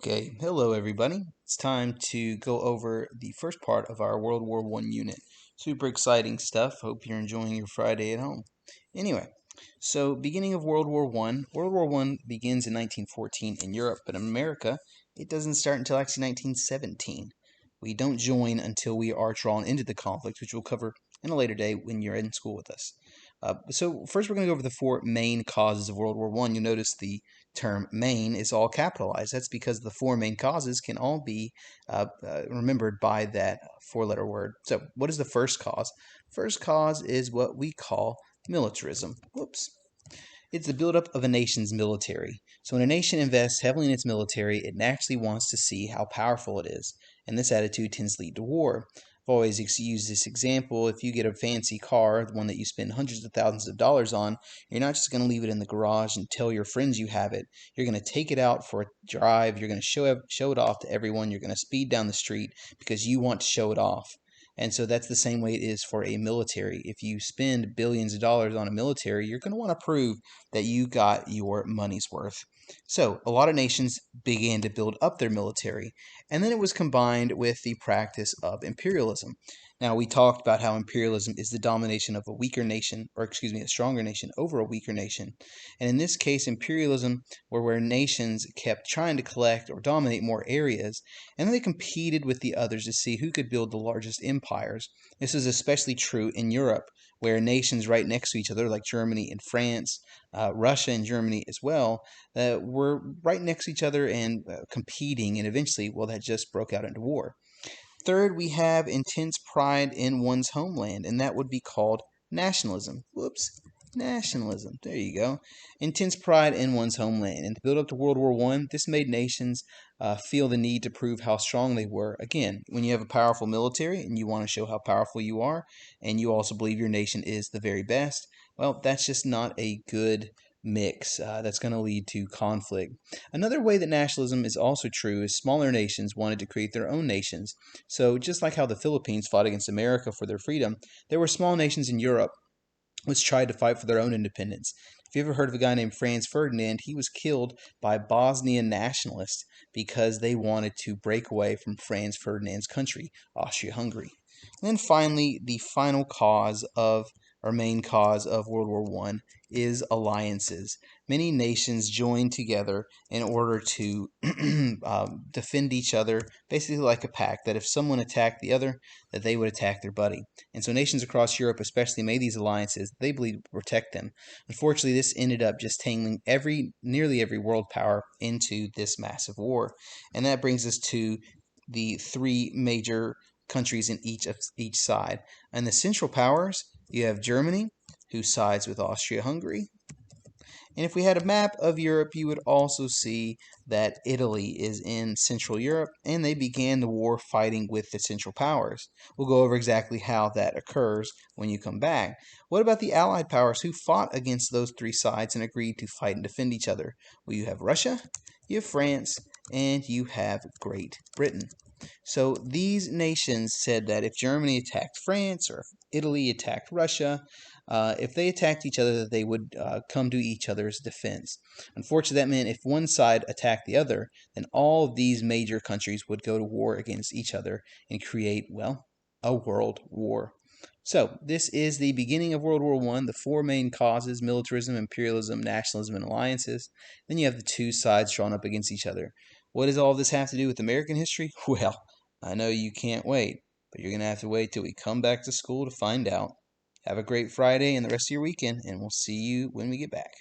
Okay, hello everybody. It's time to go over the first part of our World War I unit. Super exciting stuff. Hope you're enjoying your Friday at home. Anyway, so beginning of World War I. World War I begins in 1914 in Europe, but in America, it doesn't start until actually 1917. We don't join until we are drawn into the conflict, which we'll cover in a later day when you're in school with us. So first we're going to go over the four main causes of World War I. You'll notice the term main is all capitalized. That's because the four main causes can all be remembered by that four-letter word. So what is the first cause? First cause is what we call militarism. Whoops. It's the buildup of a nation's military. So when a nation invests heavily in its military, it naturally wants to see how powerful it is. And this attitude tends to lead to war. I've always used this example. If you get a fancy car, the one that you spend hundreds of thousands of dollars on, you're not just going to leave it in the garage and tell your friends you have it. You're going to take it out for a drive. You're going to show it off to everyone. You're going to speed down the street because you want to show it off. And so that's the same way it is for a military. If you spend billions of dollars on a military, you're going to want to prove that you got your money's worth. So a lot of nations began to build up their military, and then it was combined with the practice of imperialism. Now, we talked about how imperialism is the domination of a weaker nation, or excuse me, a stronger nation over a weaker nation. And in this case, imperialism were where nations kept trying to collect or dominate more areas, and then they competed with the others to see who could build the largest empires. This is especially true in Europe, where nations right next to each other, like Germany and France, Russia and Germany as well, were right next to each other and competing, and eventually, well, that just broke out into war. Third, we have intense pride in one's homeland, and that would be called nationalism. Whoops. Nationalism. There you go. Intense pride in one's homeland. And to build up to World War I, this made nations feel the need to prove how strong they were. Again, when you have a powerful military and you want to show how powerful you are, and you also believe your nation is the very best, well, that's just not a good mix. That's going to lead to conflict. Another way that nationalism is also true is smaller nations wanted to create their own nations. So, just like how the Philippines fought against America for their freedom, there were small nations in Europe which tried to fight for their own independence. If you ever heard of a guy named Franz Ferdinand, he was killed by Bosnian nationalists because they wanted to break away from Franz Ferdinand's country, Austria-Hungary. And then finally, the final cause of or main cause of World War I is alliances. Many nations joined together in order to defend each other, basically like a pact, that if someone attacked the other, that they would attack their buddy. And so nations across Europe especially made these alliances they believed would protect them. Unfortunately, this ended up just tangling nearly every world power into this massive war. And that brings us to the three major countries in each side. And the central powers, you have Germany, who sides with Austria-Hungary. And if we had a map of Europe, you would also see that Italy is in Central Europe, and they began the war fighting with the Central Powers. We'll go over exactly how that occurs when you come back. What about the Allied powers who fought against those three sides and agreed to fight and defend each other? Well, you have Russia, you have France, and you have Great Britain. So these nations said that if Germany attacked France or if Italy attacked Russia, if they attacked each other, they would come to each other's defense. Unfortunately, that meant if one side attacked the other, then all of these major countries would go to war against each other and create, well, a world war. So, this is the beginning of World War I, the four main causes: militarism, imperialism, nationalism, and alliances. Then you have the two sides drawn up against each other. What does all this have to do with American history? Well, I know you can't wait, but you're going to have to wait till we come back to school to find out. Have a great Friday and the rest of your weekend, and we'll see you when we get back.